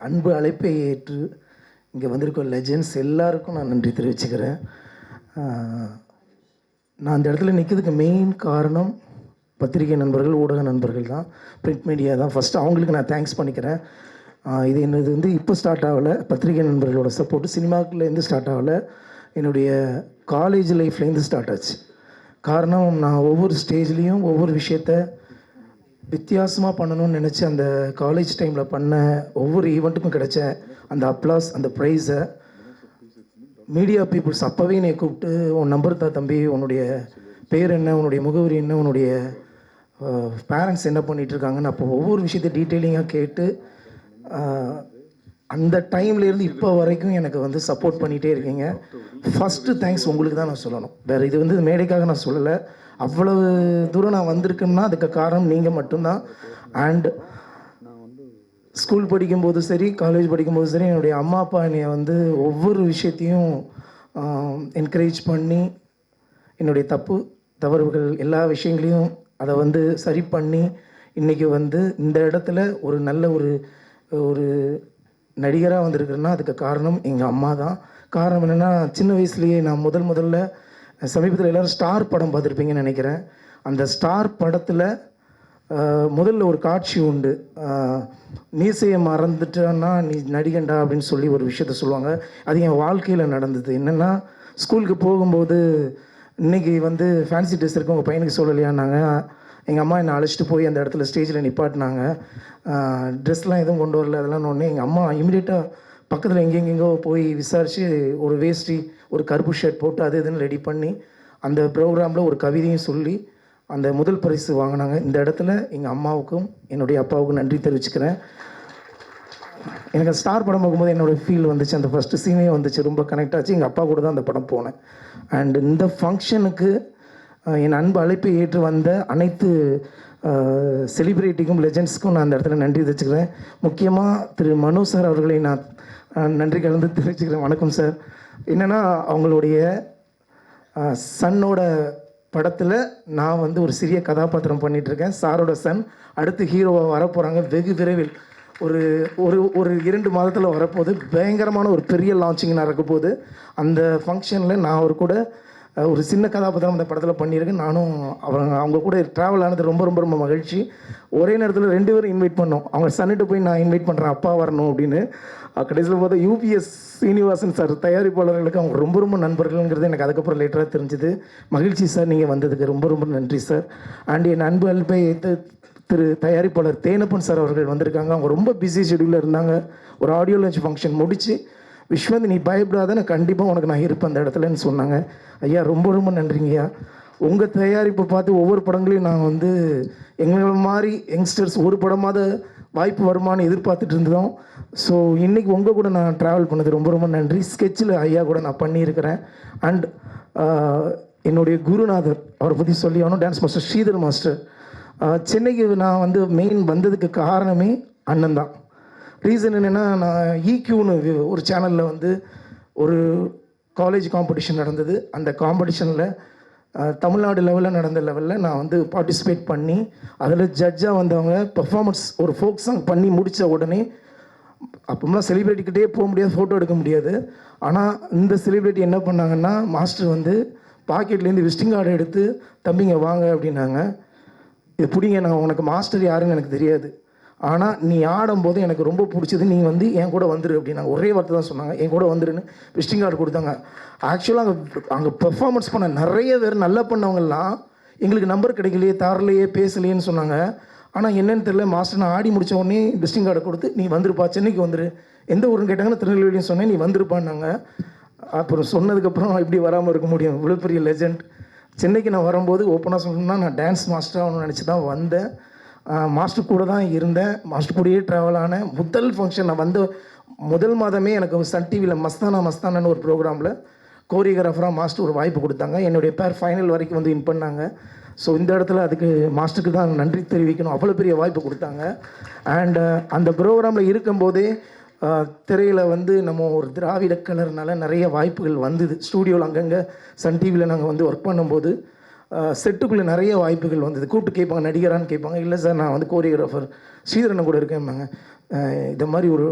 அன்பு அழைப்பை ஏற்று இங்கே வந்திருக்க லெஜெண்ட்ஸ் எல்லாருக்கும் நான் நன்றி தெரிவிச்சுக்கிறேன். நான் அந்த இடத்துல நிற்கிறதுக்கு மெயின் காரணம் பத்திரிகை நண்பர்கள், ஊடக நண்பர்கள் தான், பிரிண்ட் மீடியா தான். ஃபஸ்ட்டு அவங்களுக்கு நான் தேங்க்ஸ் பண்ணிக்கிறேன். இது என்னது வந்து இப்போ ஸ்டார்ட் ஆகலை, பத்திரிகை நண்பர்களோட சப்போர்ட்டு சினிமாக்குலேருந்து ஸ்டார்ட் ஆகலை, என்னுடைய காலேஜ் லைஃப்லேருந்து ஸ்டார்ட் ஆச்சு. காரணம், நான் ஒவ்வொரு ஸ்டேஜ்லேயும் ஒவ்வொரு விஷயத்த வித்தியாசமாக பண்ணணும்னு நினச்சி அந்த காலேஜ் டைமில் பண்ண ஒவ்வொரு ஈவெண்ட்டுக்கும் கிடைச்ச அந்த அப்ளாஸ், அந்த ப்ரைஸை மீடியா பீப்புள்ஸ் அப்போவே என்னை கூப்பிட்டு, உன் நம்பர் தான் தம்பி, உன்னுடைய பேர் என்ன, உன்னுடைய முகவரி என்ன, உன்னுடைய பேரண்ட்ஸ் என்ன பண்ணிகிட்ருக்காங்கன்னு அப்போ ஒவ்வொரு விஷயத்தை டீட்டெயிலிங்காக கேட்டு அந்த டைம்லேருந்து இப்போ வரைக்கும் எனக்கு வந்து சப்போர்ட் பண்ணிகிட்டே இருக்கீங்க. ஃபஸ்ட்டு தேங்க்ஸ் உங்களுக்கு தான் நான் சொல்லணும். வேறு இது வந்து மேடைக்காக நான் சொல்லலை. அவ்வளவு தூரம் நான் வந்திருக்கேன்னா அதுக்கு காரணம் நீங்கள் மட்டும்தான். அண்ட் ஸ்கூல் படிக்கும்போது சரி, காலேஜ் படிக்கும்போது சரி, என்னுடைய அம்மா அப்பா என்னை வந்து ஒவ்வொரு விஷயத்தையும் என்கரேஜ் பண்ணி என்னுடைய தவறுகள் எல்லா விஷயங்களையும் அதை வந்து சரி பண்ணி இன்றைக்கி வந்து இந்த இடத்துல ஒரு நல்ல ஒரு நடிகராக வந்திருக்கிறேன்னா அதுக்கு காரணம் எங்கள் அம்மா தான். காரணம் என்னென்னா, சின்ன வயசுலேயே நான் முதல்ல சமீபத்தில் எல்லோரும் ஸ்டார் படம் பார்த்துருப்பீங்கன்னு நினைக்கிறேன். அந்த ஸ்டார் படத்தில் முதல்ல ஒரு காட்சி உண்டு, மீசையை மறந்துட்டேன்னா நீ நடிகண்டா அப்படின்னு சொல்லி ஒரு விஷயத்த சொல்லுவாங்க. அது என் வாழ்க்கையில் நடந்தது. என்னென்னா, ஸ்கூலுக்கு போகும்போது இன்றைக்கி வந்து ஃபேன்சி ட்ரெஸ் இருக்கு, உங்கள் பையனுக்கு சொல்லலையான்னாங்க. எங்கள் அம்மா என்னை அழைச்சிட்டு போய் அந்த இடத்துல ஸ்டேஜில் நிப்பாட்டினாங்க. ட்ரெஸ்லாம் எதுவும் கொண்டு வரல. அதெல்லாம் ஒன்று எங்கள் அம்மா இமீடியட்டாக பக்கத்தில் எங்கெங்கெங்கோ போய் விசாரித்து ஒரு வேஷ்டி, ஒரு கருப்பு ஷர்ட் போட்டு அது இதுன்னு ரெடி பண்ணி அந்த ப்ரோக்ராமில் ஒரு கவிதையும் சொல்லி அந்த முதல் பரிசு வாங்கினாங்க. இந்த இடத்துல எங்கள் அம்மாவுக்கும் என்னுடைய அப்பாவுக்கும் நன்றி தெரிவிச்சுக்கிறேன். எனக்கு ஸ்டார் படம் பார்க்கும்போது என்னோடய ஃபீல் வந்துச்சு, அந்த ஃபஸ்ட்டு சீனே வந்துச்சு, ரொம்ப கனெக்ட் ஆச்சு. எங்கள் அப்பா கூட தான் அந்த படம் போனேன். அண்ட் இந்த ஃபங்க்ஷனுக்கு என் அன்பு அழைப்பை ஏற்று வந்த அனைத்து செலிப்ரிட்டிக்கும் லெஜெண்ட்ஸ்க்கும் நான் அந்த இடத்துல நன்றி தெரிவிச்சுக்கிறேன். முக்கியமாக திரு மனோ சார் அவர்களை நான் நன்றி கலந்து தெரிவிச்சுக்கிறேன். வணக்கம் சார். என்னென்னா, அவங்களுடைய சன்னோட படத்தில் நான் வந்து ஒரு சிறிய கதாபாத்திரம் பண்ணிகிட்ருக்கேன். சாரோட சன் அடுத்து ஹீரோவாக வரப்போகிறாங்க. வெகு விரைவில் ஒரு 2 மாதத்தில் வரப்போகுது. பயங்கரமான ஒரு பெரிய லான்ச்சிங் நடக்க போகுது. அந்த ஃபங்க்ஷனில் நான் அவர் கூட ஒரு சின்ன கதாபாத்திரம் அந்த படத்தில் பண்ணியிருக்கேன். நானும் அவங்க கூட ட்ராவல் ஆனது ரொம்ப ரொம்ப ரொம்ப மகிழ்ச்சி. ஒரே நேரத்தில் 2 பேரும் இன்வைட் பண்ணோம். அவங்க சன்னிட்டு போய் நான் இன்வைட் பண்ணுறேன், அப்பா வரணும் அப்படின்னு. கடைசியில் பார்த்தா யூபிஎஸ் சீனிவாசன் சார் தயாரிப்பாளர்களுக்கு அவங்க ரொம்ப ரொம்ப நண்பர்கள்ங்கிறது எனக்கு அதுக்கப்புறம் லேட்டராக தெரிஞ்சுது. மகிழ்ச்சி சார், நீங்கள் வந்ததுக்கு ரொம்ப ரொம்ப நன்றி சார். அண்ட் என் அன்பு அல்பை திரு தயாரிப்பாளர் தேனப்பன் சார் அவர்கள் வந்திருக்காங்க. அவங்க ரொம்ப பிஸி ஷெடியூலில் இருந்தாங்க. ஒரு ஆடியோ லான்ச் ஃபங்க்ஷன் முடித்து, விஸ்வந்த் நீ பயப்படாத, நான் கண்டிப்பாக உனக்கு நான் இருப்பேன் அந்த இடத்துலன்னு சொன்னாங்க. ஐயா ரொம்ப ரொம்ப நன்றிங்கய்யா. உங்கள் தயாரிப்பை பார்த்து ஒவ்வொரு படங்களையும் நான் வந்து எங்களை மாதிரி யங்ஸ்டர்ஸ் ஒரு படமாவது வாய்ப்பு வருமானு எதிர்பார்த்துட்டு இருந்தோம். ஸோ இன்றைக்கி உங்கள் கூட நான் ட்ராவல் பண்ணது ரொம்ப ரொம்ப நன்றி. ஸ்கெட்சில் ஐயா கூட நான் பண்ணியிருக்கிறேன். அண்ட் என்னுடைய குருநாதர், அவரை பற்றி சொல்லி ஆகணும், டான்ஸ் மாஸ்டர் ஸ்ரீதர் மாஸ்டர். சென்னைக்கு நான் வந்து மெயின் வந்ததுக்கு காரணமே அண்ணன் தான். ரீசன் என்னென்னா, நான் ஈக்யூன்னு ஒரு சேனலில் வந்து ஒரு காலேஜ் காம்படிஷன் நடந்தது. அந்த காம்படிஷனில் தமிழ்நாடு லெவலில் நடந்த லெவலில் நான் வந்து பார்ட்டிசிபேட் பண்ணி அதில் ஜட்ஜாக வந்தவங்க பெர்ஃபார்மன்ஸ் ஒரு ஃபோக் சாங் பண்ணி முடித்த உடனே, அப்போலாம் செலிப்ரிட்டிக்கிட்டே போக முடியாது, ஃபோட்டோ எடுக்க முடியாது. ஆனால் இந்த செலிப்ரிட்டி என்ன பண்ணாங்கன்னா, மாஸ்டர் வந்து பாக்கெட்லேருந்து விசிட்டிங் கார்டு எடுத்து, தம்பிங்க வாங்க அப்படின்னாங்க. இது பிடிங்க, நான் உனக்கு மாஸ்டர் யாருன்னு எனக்கு தெரியாது, ஆனால் நீ ஆடும்போது எனக்கு ரொம்ப பிடிச்சது, நீ வந்து என் கூட வந்துரு அப்படின்னாங்க. ஒரே வார்த்தை தான் சொன்னாங்க, என் கூட வந்துருன்னு விசிட்டிங் கார்டு கொடுத்தாங்க. ஆக்சுவலாக அங்கே பெர்ஃபார்மன்ஸ் பண்ண நிறைய பேர் நல்லா பண்ணவங்கலாம் எங்களுக்கு நம்பர் கிடைக்கலையே, தரலையே, பேசலையேன்னு சொன்னாங்க. ஆனால் என்னென்னு தெரியல, மாஸ்டர் நான் ஆடி முடித்த உடனே விசிட்டிங் கார்டை கொடுத்து, நீ வந்துருப்பா, சென்னைக்கு வந்துரு, எந்த ஊருன்னு கேட்டாங்கன்னா திருநெல்வேலின்னு சொன்னேன், நீ வந்துருப்பான்னாங்க. அப்புறம் சொன்னதுக்கப்புறம் இப்படி வராமல் இருக்க முடியும், இவ்வளோ பெரிய லெஜண்ட். சென்னைக்கு நான் வரும்போது ஓப்பனாக சொல்லணும்னா, நான் டான்ஸ் மாஸ்டராக நினச்சி தான் வந்தேன். மாஸ்டர் கூட தான் இருந்தேன், மாஸ்டர் கூடயே ட்ராவல் ஆனேன். முதல் ஃபங்க்ஷன் நான் வந்து முதல் மாதமே எனக்கு சன் டிவியில் மஸ்தானான்னு ஒரு ப்ரோக்ராமில் கோரியோகிராஃபராக மாஸ்டர் ஒரு வாய்ப்பு கொடுத்தாங்க. என்னுடைய பேர் ஃபைனல் வரைக்கும் வந்து வின் பண்ணாங்க. ஸோ இந்த இடத்துல அதுக்கு மாஸ்டருக்கு தான் நன்றி தெரிவிக்கணும், அவ்வளோ பெரிய வாய்ப்பு கொடுத்தாங்க. அண்டு அந்த ப்ரோக்ராமில் இருக்கும்போதே திரையில் வந்து நம்ம ஒரு திராவிட கலர்னால நிறைய வாய்ப்புகள் வந்தது. ஸ்டூடியோவில் அங்கங்கே சன் டிவியில் நாங்கள் வந்து ஒர்க் பண்ணும்போது செட்டுக்குள்ளே நிறைய வாய்ப்புகள் வந்தது. கூப்பிட்டு கேட்பாங்க, நடிகரான்னு கேட்பாங்க. இல்லை சார், நான் வந்து கோரியோகிராஃபர் ஸ்ரீதரனை கூட இருக்கேன்பாங்க. இந்த மாதிரி ஒரு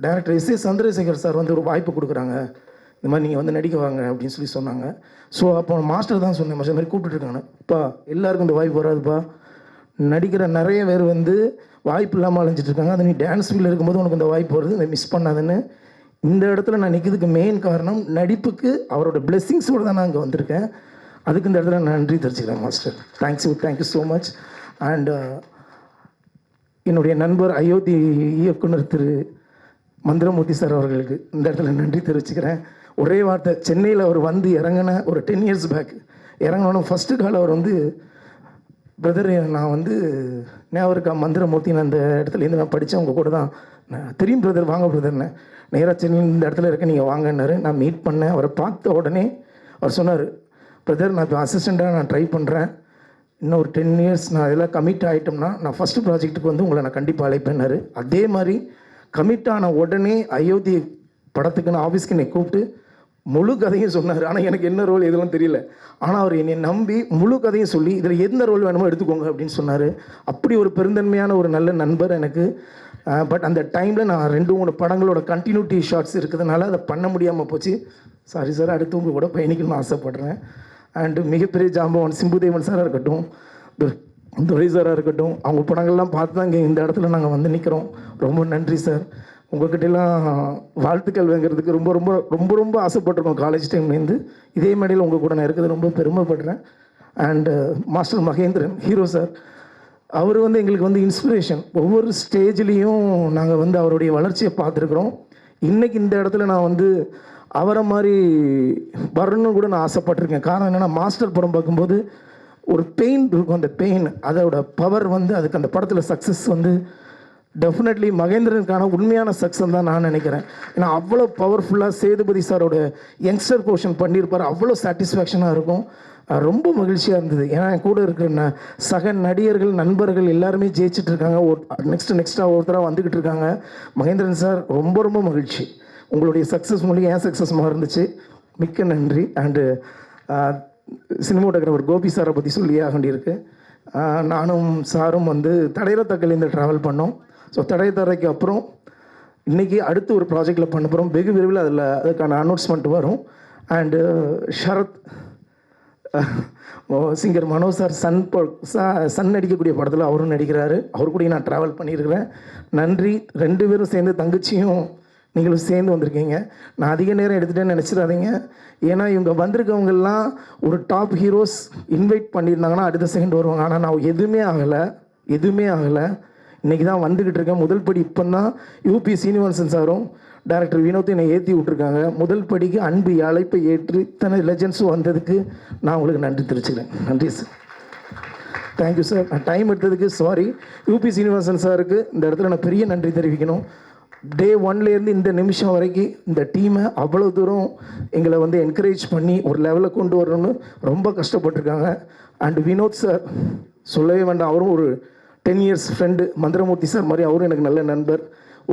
டைரக்டர் எஸ் சந்திரசேகர் சார் வந்து ஒரு வாய்ப்பு கொடுக்குறாங்க, இந்த மாதிரி நீங்கள் வந்து நடிக்க வாங்க அப்படின்னு சொல்லி சொன்னாங்க. ஸோ அப்போ மாஸ்டர் தான் சொன்னேன், மாஸ்டர் மாதிரி கூப்பிட்டுருக்காங்க, அப்பா எல்லாருக்கும் இந்த வாய்ப்பு வராதுப்பா, நடிக்கிற நிறைய பேர் வந்து வாய்ப்பு இல்லாமல் அலைஞ்சிட்ருக்காங்க, அது நீ டான்ஸ் ஃபீல்டில் இருக்கும்போது உனக்கு இந்த வாய்ப்பு வருது, இதை மிஸ் பண்ணாதுன்னு. இந்த இடத்துல நான் நிற்கிறதுக்கு மெயின் காரணம் நடிப்புக்கு அவரோட பிளெஸ்ஸிங்ஸோடு தான் நான் இங்கே வந்திருக்கேன். அதுக்கு இந்த இடத்துல நான் நன்றி தெரிஞ்சுக்கிறேன் master. Thank you so much. And என்னுடைய நண்பர் அயோத்தி இயக்குனர் திரு மந்திரமூர்த்தி சார் அவர்களுக்கு இந்த இடத்துல நன்றி தெரிவிச்சுக்கிறேன். ஒரே வார்த்தை, சென்னையில் அவர் வந்து இறங்கின ஒரு 10 years பேக் இறங்கினோன்னு ஃபஸ்ட்டு கால் அவர் வந்து, பிரதர் நான் வந்து ஞாபகம் இருக்கா மந்திரமூர்த்தி, நான் இந்த இடத்துலேருந்து நான் படித்தேன், உங்கள் கூட தான் நான் தெரியும் பிரதர், வாங்க பிரதர்னு, நேராக சென்னையில் இந்த இடத்துல இருக்க நீங்கள் வாங்கினாரு. நான் மீட் பண்ணேன், அவரை பார்த்த உடனே அவர் சொன்னார், பிரதர் நான் இப்போ அசிஸ்டண்ட்டாக நான் ட்ரை பண்ணுறேன், இன்னும் ஒரு 10 years நான் இதெல்லாம் கமிட் ஆகிட்டோம்னா நான் ஃபஸ்ட்டு ப்ராஜெக்ட்டுக்கு வந்து உங்களை நான் கண்டிப்பாக அழைப்பேன்னாரு. அதே மாதிரி கமிட் ஆன உடனே அயோத்தி படத்துக்கு நான் ஆஃபீஸ்க்கு என்னை கூப்பிட்டு முழு கதையும் சொன்னார். ஆனால் எனக்கு என்ன ரோல் எதுவும் தெரியல, ஆனால் அவர் என்னை நம்பி முழு கதையும் சொல்லி இதில் எந்த ரோல் வேணுமோ எடுத்துக்கோங்க அப்படின்னு சொன்னார். அப்படி ஒரு பெருந்தன்மையான ஒரு நல்ல நண்பர் எனக்கு. பட் அந்த டைமில் நான் 2-3 படங்களோட கண்டினியூட்டி ஷார்ட்ஸ் இருக்கிறதுனால அதை பண்ண முடியாமல் போச்சு. சாரி சார், அடுத்து உங்கள் கூட பயணிக்கணும்னு ஆசைப்பட்றேன். அண்டு மிகப்பெரிய ஜாம்பவான் சிம்புதேவன் சாராக இருக்கட்டும், துரை சாராக இருக்கட்டும், அவங்க படங்கள்லாம் பார்த்து தான் இங்கே இந்த இடத்துல நாங்கள் வந்து நிற்கிறோம். ரொம்ப நன்றி சார். உங்கள்கிட்டலாம் வாழ்த்துக்கள் வாங்கிறதுக்கு ரொம்ப ரொம்ப ரொம்ப ரொம்ப ஆசைப்பட்டிருக்கோம் காலேஜ் டைம்லேருந்து. இதே மேடையில் உங்கள் கூட நான் இருக்கிறது ரொம்ப பெருமைப்படுறேன். And master Mahendran hero sir, அவர் வந்து எங்களுக்கு வந்து இன்ஸ்பிரேஷன். ஒவ்வொரு ஸ்டேஜ்லேயும் நாங்கள் வந்து அவருடைய வளர்ச்சியை பார்த்துருக்குறோம். இன்றைக்கி இந்த இடத்துல நான் வந்து அவரை மாதிரி வரணும்னு கூட நான் ஆசைப்பட்டிருக்கேன். காரணம் என்னென்னா, மாஸ்டர் படம் பார்க்கும்போது ஒரு பெயின் இருக்கும், அந்த பெயின் அதோட பவர் வந்து அதுக்கு அந்த படத்தில் சக்ஸஸ் வந்து டெஃபினெட்லி மகேந்திரனுக்கான உண்மையான சக்ஸஸ் தான் நான் நினைக்கிறேன். ஏன்னா அவ்வளோ பவர்ஃபுல்லாக சேதுபதி சாரோட யங்ஸ்டர் போர்ஷன் பண்ணியிருப்பார், அவ்வளோ சாட்டிஸ்ஃபேக்ஷனாக இருக்கும். ரொம்ப மகிழ்ச்சியாக இருந்தது. ஏன்னா என் கூட இருக்கிற சக நடிகர்கள் நண்பர்கள் எல்லாருமே ஜெயிச்சிட்டு இருக்காங்க, நெக்ஸ்ட்டாக ஒருத்தராக வந்துக்கிட்டு இருக்காங்க. மகேந்திரன் சார் ரொம்ப ரொம்ப மகிழ்ச்சி, உங்களுடைய சக்ஸஸ் மூலியம் என் சக்ஸஸ்மாக இருந்துச்சு, மிக்க நன்றி. அண்டு சினிமாட்டோகிராஃபர் கோபி சாரை பற்றி சொல்லியே வேண்டியிருக்கு. நானும் சாரும் வந்து தடையத்தக்கலேருந்து ட்ராவல் பண்ணோம். ஸோ தடையத்தரைக்கு அப்புறம் இன்றைக்கி அடுத்து ஒரு ப்ராஜெக்டில் பண்ண போகிறோம். வெகு விரைவில் அதுக்கான அனௌன்ஸ்மெண்ட் வரும். And Sharath singer Manoj sir son நடிக்கக்கூடிய படத்தில் அவரும் நடிக்கிறாரு, அவர் கூட நான் ட்ராவல் பண்ணியிருக்கிறேன். நன்றி. 2 பேரும் சேர்ந்து, தங்கச்சியும் நீங்களும் சேர்ந்து வந்திருக்கீங்க. நான் அதிக நேரம் எடுத்துகிட்டேன்னு நினச்சிடாதீங்க. ஏன்னா இவங்க வந்திருக்கவங்கெல்லாம் ஒரு டாப் ஹீரோஸ் இன்வைட் பண்ணியிருந்தாங்கன்னா அடுத்த செகண்ட் வருவாங்க. ஆனால் நான் எதுவுமே ஆகலை. இன்றைக்கி தான் வந்துக்கிட்டு இருக்கேன். முதல் படி இப்போ தான் யூபி சீனிவாசன் சாரும் டைரக்டர் வினோத்தை என்னை ஏற்றி விட்ருக்காங்க. முதல் படிக்கு அன்பு அழைப்பை ஏற்று இத்தனை லெஜண்ட்ஸும் வந்ததுக்கு நான் உங்களுக்கு நன்றி தெரிவிச்சுக்கிறேன். நன்றி சார், தேங்க்யூ சார். நான் டைம் எடுத்ததுக்கு சாரி. யூபி சீனிவாசன் சாருக்கு இந்த இடத்துல நான் பெரிய நன்றி தெரிவிக்கணும். டே 1லேருந்து இந்த நிமிஷம் வரைக்கும் இந்த டீமை அவ்வளோ தூரம் எங்களை வந்து என்கரேஜ் பண்ணி ஒரு லெவலில் கொண்டு வரணும்னு ரொம்ப கஷ்டப்பட்டுருக்காங்க. அண்டு வினோத் சார் சொல்லவே வேண்டாம், அவரும் ஒரு 10 years ஃப்ரெண்டு. மந்திரமூர்த்தி சார் மாதிரி அவரும் எனக்கு நல்ல நண்பர்.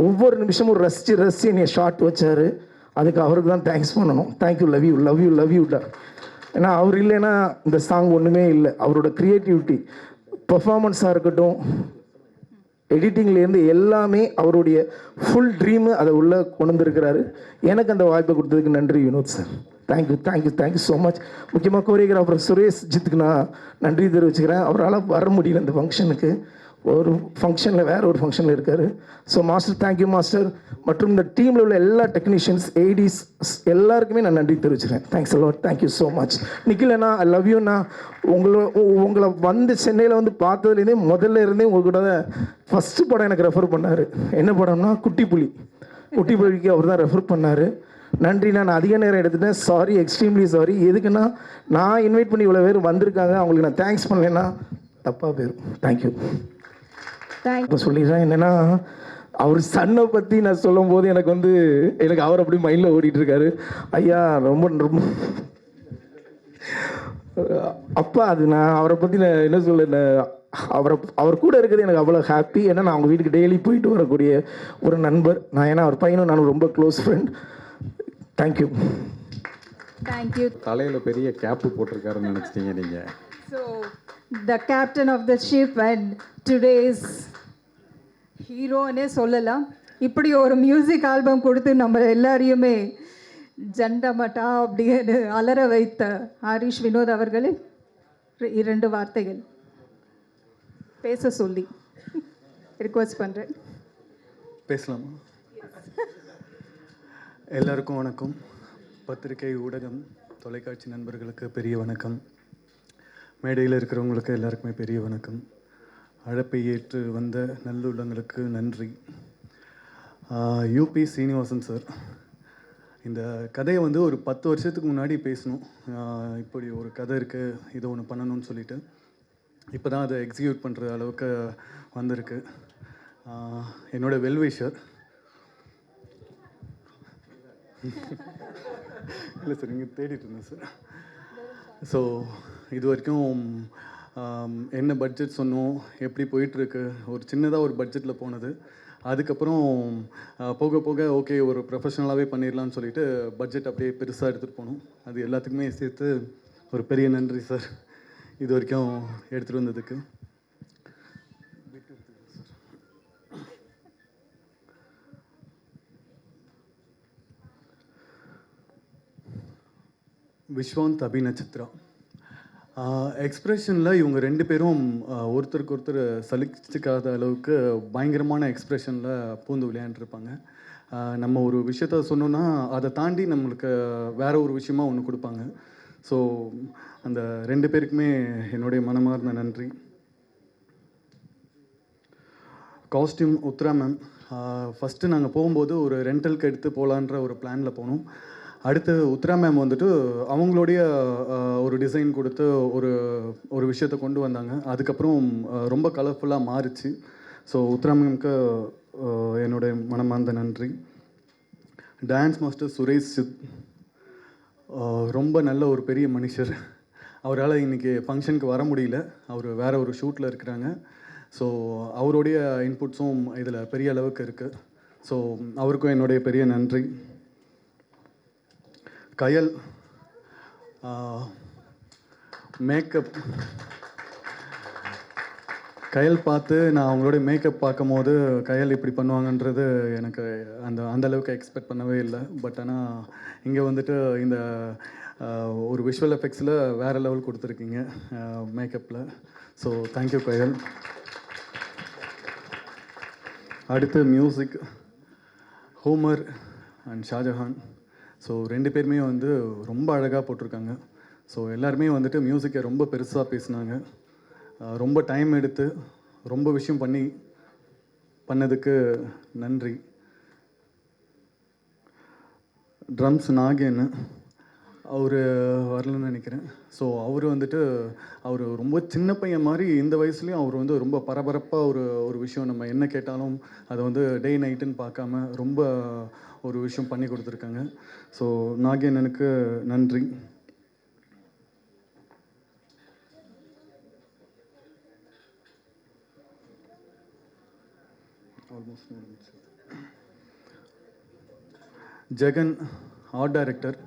ஒவ்வொரு நிமிஷமும் ரசித்து என்னை ஷார்ட் வச்சார். அதுக்கு அவருக்கு தான் தேங்க்ஸ் பண்ணணும். தேங்க்யூ, லவ் யூடா. ஏன்னா அவர் இல்லைன்னா இந்த சாங் ஒன்றுமே இல்லை. அவரோட க்ரியேட்டிவிட்டி, பர்ஃபார்மன்ஸாக இருக்கட்டும், எடிட்டிங்லேருந்து எல்லாமே அவருடைய ஃபுல் ட்ரீமு அதை உள்ளே கொண்டு வந்திருக்கிறாரு. எனக்கு அந்த வாய்ப்பை கொடுத்ததுக்கு நன்றி Vinod sir. Thank you so much. முக்கியமாக கோரியோகிராஃபர் சுரேஷ் ஜித்துக்கு நான் நன்றி தெரிவிச்சுக்கிறேன். அவரால் வர முடியல இந்த ஃபங்க்ஷனுக்கு, ஒரு ஃபங்க்ஷனில் வேறு ஒரு ஃபங்க்ஷனில் இருக்கார். So master, thank you master. மற்றும் இந்த டீமில் உள்ள எல்லா டெக்னீஷியன்ஸ், ஏடிஸ் எல்லாருக்குமே நான் நன்றி தெரிவிச்சுக்கிறேன். Thanks a lot, thank you so much. நிக்கிலண்ணா, ஐ லவ் யூண்ணா. உங்களை வந்து சென்னையில் வந்து பார்த்ததுலேருந்தே முதல்ல இருந்தே உங்கள் கூட ஃபஸ்ட்டு படம் எனக்கு ரெஃபர் பண்ணார். என்ன படம்னா குட்டி புலிக்கு அவர் தான் ரெஃபர் பண்ணார். நன்றி. நான் அதிக நேரம் எடுத்துட்டேன், சாரி, எக்ஸ்ட்ரீம்லி சாரி. எதுக்குன்னா நான் இன்வைட் பண்ணி இவ்வளோ பேர் வந்திருக்காங்க, அவங்களுக்கு நான் தேங்க்ஸ் பண்ணலைன்னா தப்பாக போயிடும். தேங்க்யூ. இப்போ சொல்லிடுறேன் என்னென்னா, அவர் சன்னை பற்றி நான் சொல்லும் போது எனக்கு அவர் அப்படி மைண்டில் ஓடிட்டுருக்காரு. ஐயா ரொம்ப ரொம்ப அப்பா, அது நான் அவரை பற்றி நான் என்ன சொல்ல, அவர் கூட இருக்கிறது எனக்கு அவ்வளோ ஹாப்பி. ஏன்னா நான் அவங்க வீட்டுக்கு டெய்லி போயிட்டு வரக்கூடிய ஒரு நண்பர் நான். ஏன்னா அவர் பையனும் நானும் ரொம்ப க்ளோஸ் ஃப்ரெண்ட். தேங்க்யூ. தலையில் பெரிய கேப்பு போட்டிருக்காருன்னு நினச்சிட்டீங்க நீங்கள். So the captain of the ship and today's ஹீரோன்னே சொல்லலாம். இப்படி ஒரு மியூசிக் ஆல்பம் கொடுத்து நம்ம எல்லாரையுமே ஜண்டமட்டா அப்படின்னு அலற வைத்த ஹரிஷ் வினோத் அவர்களே 2 வார்த்தைகள் பேச சொல்லி ரிக்வெஸ்ட் பண்ணுறேன். பேசலாமா? எல்லாருக்கும் வணக்கம். பத்திரிகை, ஊடகம், தொலைக்காட்சி நண்பர்களுக்கு பெரிய வணக்கம். மேடையில் இருக்கிறவங்களுக்கு எல்லாருக்குமே பெரிய வணக்கம். அழைப்பை ஏற்று வந்த நல்லுள்ளங்களுக்கு நன்றி. யூபி சீனிவாசன் சார், இந்த கதையை வந்து ஒரு 10 வருஷத்துக்கு முன்னாடி பேசணும். இப்படி ஒரு கதை இருக்குது, இதை ஒன்று பண்ணணும்னு சொல்லிட்டு இப்போ தான் அதை எக்ஸிக்யூட் பண்ணுற அளவுக்கு வந்திருக்கு. என்னோட வெல்விஷர் இல்லை சார், இங்கே தேடிட்டு இருந்தேன் சார். ஸோ இது வரைக்கும் என்ன பட்ஜெட் சொன்னோம், எப்படி போயிட்டுருக்கு, ஒரு சின்னதாக ஒரு பட்ஜெட்டில் போனது. அதுக்கப்புறம் போக போக ஓகே ஒரு ப்ரொஃபஷ்னலாகவே பண்ணிடலான்னு சொல்லிட்டு பட்ஜெட் அப்படியே பெருசாக எடுத்துகிட்டு போனோம். அது எல்லாத்துக்குமே சேர்த்து ஒரு பெரிய நன்றி சார் இது வரைக்கும் எடுத்துகிட்டு வந்ததுக்கு. விஸ்வாந்த், அபிநட்சத்ரா. எக்ஸ்ப்ரெஷனில் இவங்க 2 பேரும் ஒருத்தருக்கு ஒருத்தர் சலிச்சிக்காத அளவுக்கு பயங்கரமான எக்ஸ்ப்ரெஷனில் பூந்து விளையாண்டுருப்பாங்க. நம்ம ஒரு விஷயத்த சொன்னோன்னா அதை தாண்டி நம்மளுக்கு வேறு ஒரு விஷயமா ஒன்று கொடுப்பாங்க. ஸோ அந்த 2 பேருக்குமே என்னுடைய மனமார்ந்த நன்றி. Costume Uthra ma'am. ஃபஸ்ட்டு நாங்கள் போகும்போது ஒரு ரெண்டலுக்கு எடுத்து போகலான்ற ஒரு பிளானில் போனோம். அடுத்து உத்ரா மேம் வந்துட்டு அவங்களுடைய ஒரு டிசைன் கொடுத்து ஒரு விஷயத்தை கொண்டு வந்தாங்க. அதுக்கப்புறம் ரொம்ப கலர்ஃபுல்லாக மாறிச்சு. ஸோ உத்ரா மேம்க்கு என்னுடைய மனமார்ந்த நன்றி. டான்ஸ் மாஸ்டர் சுரேஷ் சித், ரொம்ப நல்ல ஒரு பெரிய மனுஷர். அவரால் இன்றைக்கி ஃபங்க்ஷனுக்கு வர முடியல, அவர் வேறு ஒரு ஷூட்டில் இருக்கிறாங்க. ஸோ அவருடைய இன்புட்ஸும் இதில் பெரிய அளவுக்கு இருக்குது. ஸோ அவருக்கும் என்னுடைய பெரிய நன்றி. கயல், மேக்கப். கயல் பார்த்து நான் அவங்களோட மேக்கப் பார்க்கும் போது கயல் இப்படி பண்ணுவாங்கன்றது எனக்கு அந்த அளவுக்கு எக்ஸ்பெக்ட் பண்ணவே இல்லை. பட் ஆனால் இங்கே வந்துட்டு இந்த ஒரு விஷுவல் எஃபெக்ட்ஸில் வேறு லெவல் கொடுத்துருக்கீங்க மேக்கப்பில். ஸோ தேங்க்யூ கயல். அடுத்து music, Homer and Shahjahan. So 2 பேருமே வந்து ரொம்ப அழகாக போட்டிருக்காங்க. ஸோ எல்லாருமே வந்துட்டு மியூசிக்கை ரொம்ப பெருசாக பேசினாங்க. ரொம்ப டைம் எடுத்து ரொம்ப விஷயம் பண்ணதுக்கு நன்றி. ட்ரம்ஸ் நாகேன், அவர் வரலன்னு நினைக்கிறேன். ஸோ அவர் வந்துட்டு அவர் ரொம்ப சின்ன பையன் மாதிரி இந்த வயசுலேயும் அவர் வந்து ரொம்ப பரபரப்பாக ஒரு விஷயம் நம்ம என்ன கேட்டாலும் அதை வந்து டே நைட்டுன்னு பார்க்காம ரொம்ப ஒரு விஷயம் பண்ணி கொடுத்துருக்காங்க. ஸோ நாகேனனுக்கு நன்றி. Jagan, art director.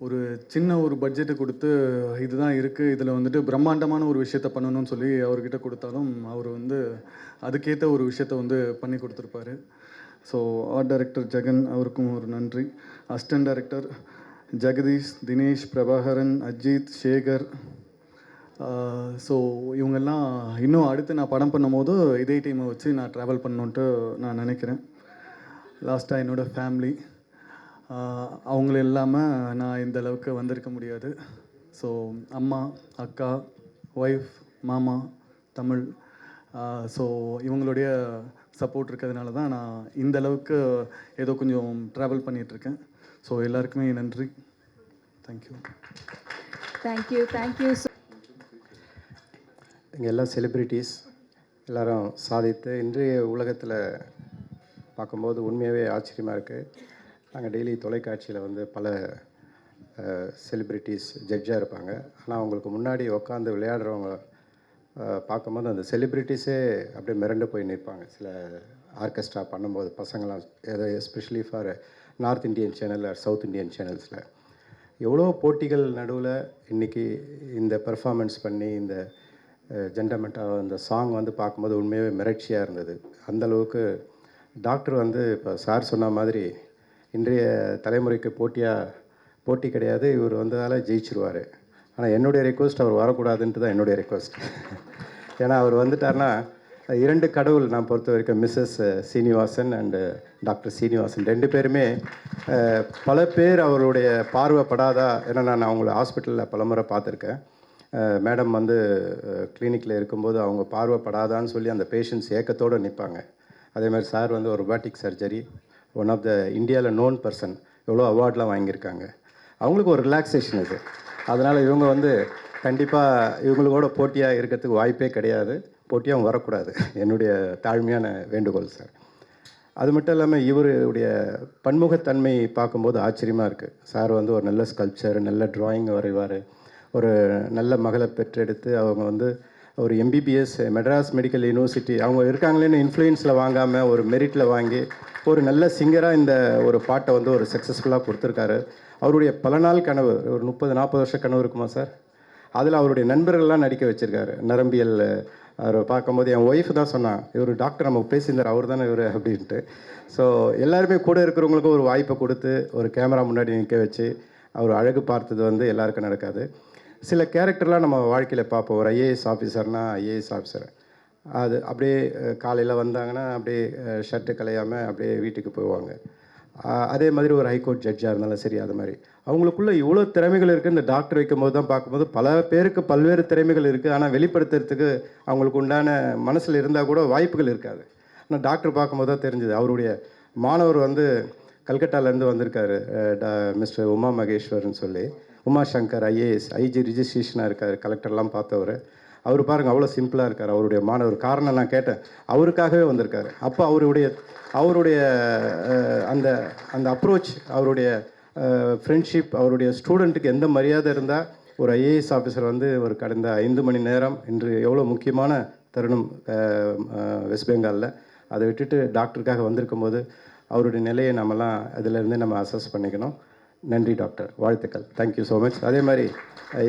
ஒரு சின்ன ஒரு பட்ஜெட்டு கொடுத்து இதுதான் இருக்குது, இதில் வந்துட்டு பிரம்மாண்டமான ஒரு விஷயத்த பண்ணணும்னு சொல்லி அவர்கிட்ட கொடுத்தாலும் அவர் வந்து அதுக்கேற்ற ஒரு விஷயத்த வந்து பண்ணி கொடுத்துருப்பாரு. ஸோ ஆர்ட் டைரக்டர் ஜெகன், அவருக்கும் ஒரு நன்றி. Assistant director Jagadish, Dinesh, Prabhakaran, Ajith, Sekar. So இவங்கெல்லாம் இன்னும் அடுத்து நான் படம் பண்ணும்போது இதே டீமை வச்சு நான் ட்ராவல் பண்ணணுன்ட்டு நான் நினைக்கிறேன். லாஸ்ட்டாக என்னோடய ஃபேமிலி, அவங்கள இல்லாமல் நான் இந்த அளவுக்கு வந்திருக்க முடியாது. ஸோ அம்மா, அக்கா, ஒய்ஃப், மாமா, தமிழ். ஸோ இவங்களுடைய சப்போர்ட் இருக்கிறதுனால தான் நான் இந்த அளவுக்கு ஏதோ கொஞ்சம் ட்ராவல் பண்ணிகிட்ருக்கேன். ஸோ எல்லாருக்குமே நன்றி. தேங்க்யூ. தேங்க்யூ. இங்கே எல்லாம் செலிப்ரிட்டிஸ் எல்லோரும் சாதித்து இன்றைய உலகத்தில் பார்க்கும்போது உண்மையாகவே ஆச்சரியமாக இருக்குது. நாங்கள் டெய்லி தொலைக்காட்சியில் வந்து பல செலிப்ரிட்டிஸ் ஜட்ஜாக இருப்பாங்க. ஆனால் அவங்களுக்கு முன்னாடி உட்காந்து விளையாடுறவங்க பார்க்கும்போது அந்த செலிப்ரிட்டிஸே அப்படியே மிரண்டு போய் நிற்பாங்க. சில ஆர்கெஸ்ட்ரா பண்ணும்போது பசங்களாம், especially for North Indian channel or South Indian சேனல்ஸில் எவ்வளோ போட்டிகள் நடுவில் இன்றைக்கி இந்த பெர்ஃபார்மன்ஸ் பண்ணி இந்த ஜெண்டமெண்டா அந்த சாங் வந்து பார்க்கும்போது உண்மையாகவே மிரட்சியாக இருந்தது. அந்தளவுக்கு டாக்டர் வந்து இப்போ சார் சொன்ன மாதிரி இன்றைய தலைமுறைக்கு போட்டி கிடையாது, இவர் வந்ததால் ஜெயிச்சிருவார். ஆனால் என்னுடைய ரெக்வஸ்ட் அவர் வரக்கூடாதுன்ட்டு தான் என்னுடைய ரெக்வஸ்ட். ஏன்னா அவர் வந்துட்டார்னா 2 கடவுள் நான் பொறுத்த வரைக்கும் Mrs Srinivasan and doctor Srinivasan 2 பேருமே பல பேர் அவருடைய பார்வைப்படாதா. ஏன்னா நான் அவங்கள ஹாஸ்பிட்டலில் பலமுறை பார்த்துருக்கேன். மேடம் வந்து கிளினிக்கில் இருக்கும்போது அவங்க பார்வைப்படாதான்னு சொல்லி அந்த பேஷண்ட்ஸ் ஏக்கத்தோடு நிற்பாங்க. அதே மாதிரி சார் வந்து ஒரு robotic surgery one of the இந்தியாவில் நோன் பர்சன், எவ்வளோ அவார்ட்லாம் வாங்கியிருக்காங்க. அவங்களுக்கு ஒரு ரிலாக்ஸேஷன் இது. அதனால் இவங்க வந்து கண்டிப்பாக இவங்களோட போட்டியாக இருக்கிறதுக்கு வாய்ப்பே கிடையாது, போட்டியாகவும் வரக்கூடாது. என்னுடைய தாழ்மையான வேண்டுகோள் சார். அது மட்டும் இல்லாமல் இவருடைய பன்முகத்தன்மை பார்க்கும்போது ஆச்சரியமாக இருக்குது. சார் வந்து ஒரு நல்ல ஸ்கல்ப்சர், நல்ல ட்ராயிங் வரைவார். ஒரு நல்ல மகளை பெற்றெடுத்து அவங்க வந்து ஒரு எம்பிபிஎஸ் மெட்ராஸ் மெடிக்கல் யூனிவர்சிட்டி அவங்க இருக்காங்களேன்னு இன்ஃப்ளூயன்ஸில் வாங்காமல் ஒரு மெரிட்டில் வாங்கி ஒரு நல்ல சிங்கராக இந்த ஒரு பாட்டை வந்து ஒரு சக்ஸஸ்ஃபுல்லாக கொடுத்துருக்காரு. அவருடைய பல நாள் கனவு, ஒரு 30-40 வருஷ கனவு இருக்குமா சார், அதில் அவருடைய நண்பர்கள்லாம் நடிக்க வச்சுருக்காரு. நரம்பியல் அவர் பார்க்கும்போது என் ஒய்ஃப் தான் சொன்னான், இவர் டாக்டர் நம்ம பேசியிருந்தார், அவர் தானே இவர் அப்படின்ட்டு. ஸோ எல்லாருமே கூட இருக்கிறவங்களுக்கும் ஒரு வாய்ப்பை கொடுத்து ஒரு கேமரா முன்னாடி நிற்க வச்சு அவர் அழகு பார்த்தது வந்து எல்லாருக்கும் நடக்காது. சில கேரக்டர்லாம் நம்ம வாழ்க்கையில் பார்ப்போம். ஒரு ஐஏஎஸ் ஆஃபீஸர்னால் ஐஏஎஸ் ஆஃபீஸர் அது அப்படியே காலையில் வந்தாங்கன்னா அப்படியே ஷர்ட்டு கலையாமல் அப்படியே வீட்டுக்கு போவாங்க. அதே மாதிரி ஒரு ஹைகோர்ட் ஜட்ஜாக இருந்தாலும் சரி, அது மாதிரி அவங்களுக்குள்ளே இவ்வளோ திறமைகள் இருக்குது. இந்த டாக்டர் வைக்கும்போது தான் பார்க்கும்போது பல பேருக்கு பல்வேறு திறமைகள் இருக்குது, ஆனால் வெளிப்படுத்துறதுக்கு அவங்களுக்கு உண்டான மனசில் இருந்தால் கூட வாய்ப்புகள் இருக்காது. ஆனால் டாக்டர் பார்க்கும்போது தான் தெரிஞ்சுது. அவருடைய மாணவர் வந்து கல்கட்டாலேருந்து வந்திருக்காரு, மிஸ்டர் உமா மகேஸ்வர்னு சொல்லி, உமாசங்கர் ஐஏஎஸ் ஐஜி ரிஜிஸ்ட்ரேஷனாக இருக்கார், கலெக்டர்லாம் பார்த்தவர். அவர் பாருங்கள் அவ்வளோ சிம்பிளாக இருக்கார். அவருடைய மாணவர் காரணம் நான் கேட்டேன், அவருக்காகவே வந்திருக்காரு. அப்போ அவருடைய அந்த அந்த அப்ரோச், அவருடைய ஃப்ரெண்ட்ஷிப், அவருடைய ஸ்டூடெண்ட்டுக்கு எந்த மரியாதை இருந்தால் ஒரு ஐஏஎஸ் ஆஃபீஸர் வந்து ஒரு கடந்த 5 மணி நேரம் இன்று எவ்வளோ முக்கியமான தருணம் வெஸ்ட் பெங்காலில், அதை விட்டுட்டு டாக்டருக்காக வந்திருக்கும் போது அவருடைய நிலையை நம்மலாம் அதிலேருந்தே நம்ம அசஸ் பண்ணிக்கணும். நன்றி டாக்டர், வாழ்த்துக்கள், தேங்க்யூ ஸோ மச். அதே மாதிரி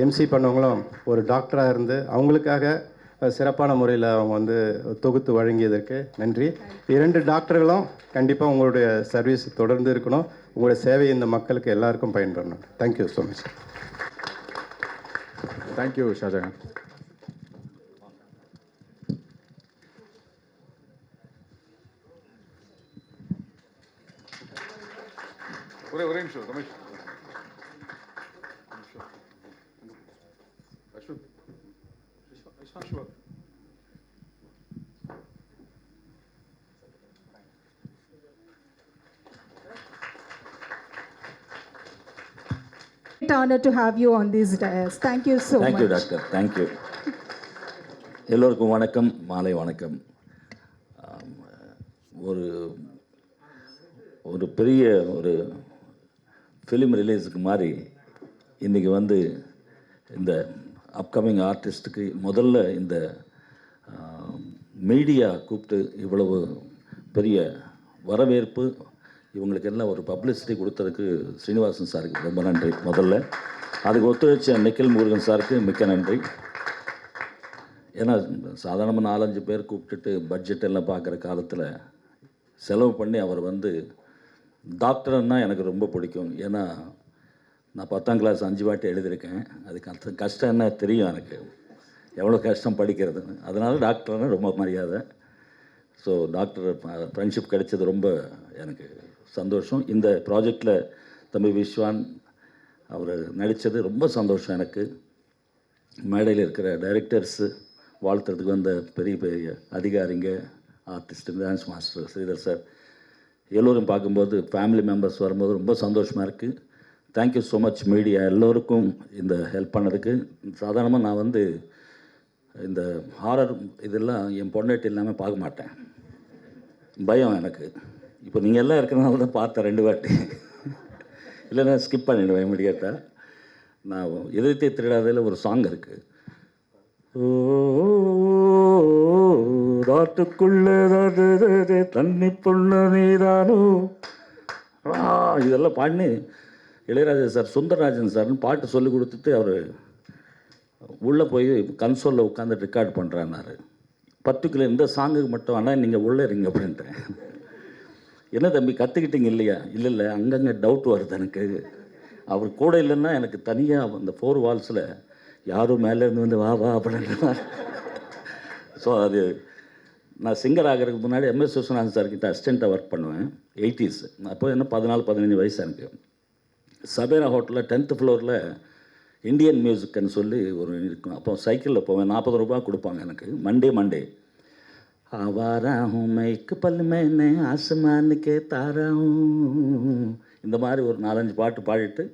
எம்சி பண்ணவங்களும் ஒரு டாக்டராக இருந்து அவங்களுக்காக சிறப்பான முறையில் அவங்க வந்து தொகுத்து வழங்கியதற்கு நன்றி. 2 டாக்டர்களும் கண்டிப்பாக உங்களுடைய சர்வீஸ் தொடர்ந்து இருக்கணும். உங்களுடைய சேவை இந்த மக்களுக்கு எல்லாருக்கும் பயன்படணும். Thank you so much. Thank you Shahjahan. ஒரே நிமிஷம் Ramesh. Great honor to have you on this dais. Thank you so much. Thank you, Doctor. Thank you. எல்லோருக்கும் வணக்கம், மாலை வணக்கம். ஒரு பெரிய ஒரு ஃபிலிம் ரிலீஸுக்கு மாதிரி இன்றைக்கி வந்து இந்த அப்கமிங் ஆர்டிஸ்ட்டுக்கு முதல்ல இந்த மீடியா கூப்பிட்டு இவ்வளவு பெரிய வரவேற்பு, இவங்களுக்கு எல்லாம் ஒரு பப்ளிசிட்டி கொடுத்ததுக்கு ஸ்ரீனிவாசன் சாருக்கு ரொம்ப நன்றி. முதல்ல அதுக்கு ஒத்துழைச்ச நிக்கில் முருகன் சாருக்கு மிக்க நன்றி. ஏன்னா சாதாரணமாக 4-5 பேர் கூப்பிட்டுட்டு பட்ஜெட் எல்லாம் பார்க்குற காலத்தில் செலவு பண்ணி அவர் வந்து டாக்டர்னா எனக்கு ரொம்ப பிடிக்கும். ஏன்னா நான் 10ஆம் கிளாஸ் 5 வாட்டி எழுதியிருக்கேன். அதுக்கு கஷ்டம் என்ன தெரியும் எனக்கு, எவ்வளோ கஷ்டம் படிக்கிறதுன்னு. அதனால டாக்டர்னா ரொம்ப மரியாதை. ஸோ டாக்டர் ஃப்ரெண்ட்ஷிப் கிடைச்சது ரொம்ப எனக்கு சந்தோஷம். இந்த ப்ராஜெக்டில் தம்பி விஸ்வான் அவர் நடித்தது ரொம்ப சந்தோஷம் எனக்கு. மேடையில் இருக்கிற டைரக்டர்ஸு வாழ்த்துறதுக்கு வந்த பெரிய பெரிய அதிகாரிங்க, artist, dance master Sridhar sir, எல்லோரும் பார்க்கும்போது ஃபேமிலி மெம்பர்ஸ் வரும்போது ரொம்ப சந்தோஷமாக இருக்குது. தேங்க்யூ ஸோ மச் மீடியா எல்லோருக்கும் இந்த ஹெல்ப் பண்ணதுக்கு. சாதாரணமாக நான் வந்து இந்த ஹாரர் இதெல்லாம் என் பொண்டாட்டி இல்லாமல் பார்க்க மாட்டேன், பயம் எனக்கு. இப்போ நீங்கள் எல்லாம் இருக்கிறனால தான் பார்த்தேன் 2 வாட்டி, இல்லைன்னா ஸ்கிப் பண்ணிவிடுவேன் இமிடியேட்டாக. நான் எதிர்த்தே திருடாதையில் ஒரு சாங் இருக்குது, ராட்டுக்குள்ள தண்ணி புள்ள நீதானோ, இதெல்லாம் பாடினு இளையராஜா சார் சுந்தரராஜன் சார்னு பாட்டு சொல்லி கொடுத்துட்டு அவர் உள்ளே போய் கன்சோலில் உட்காந்து ரெக்கார்ட் பண்ணுறேன்னாரு. பர்டிகுலர் இந்த சாங்குக்கு மட்டும் ஆனால் நீங்கள் உள்ளே இருங்க அப்படின்ட்டேன். என்ன தம்பி கற்றுக்கிட்டீங்க இல்லையா? இல்லை அங்கங்கே டவுட் வருது எனக்கு. அவர் கூட இல்லைன்னா எனக்கு தனியாக அந்த 4 வால்ஸில் யாரும் மேலேருந்து வந்து வா வா அப்படின்ற. ஸோ அது நான் சிங்கர் ஆகிறதுக்கு முன்னாடி எம்எஸ் விஸ்வநாதன் சார்கிட்ட அசிஸ்டண்ட்டாக ஒர்க் பண்ணுவேன் 80s. அப்போ என்ன 14-15 வயசு எனக்கு. சபேரா ஹோட்டலில் 10th ஃப்ளோரில் இந்தியன் மியூசிக்னு சொல்லி ஒரு இருக்கும். அப்போ சைக்கிளில் போவேன், 40 ரூபா கொடுப்பாங்க எனக்கு மண்டே. ஆவாரா ஹூம் மை இக் பல் மேனே ஆசமான் கே தாரா ஹூம், இந்த மாதிரி ஒரு 4-5 பாட்டு பாடிட்டு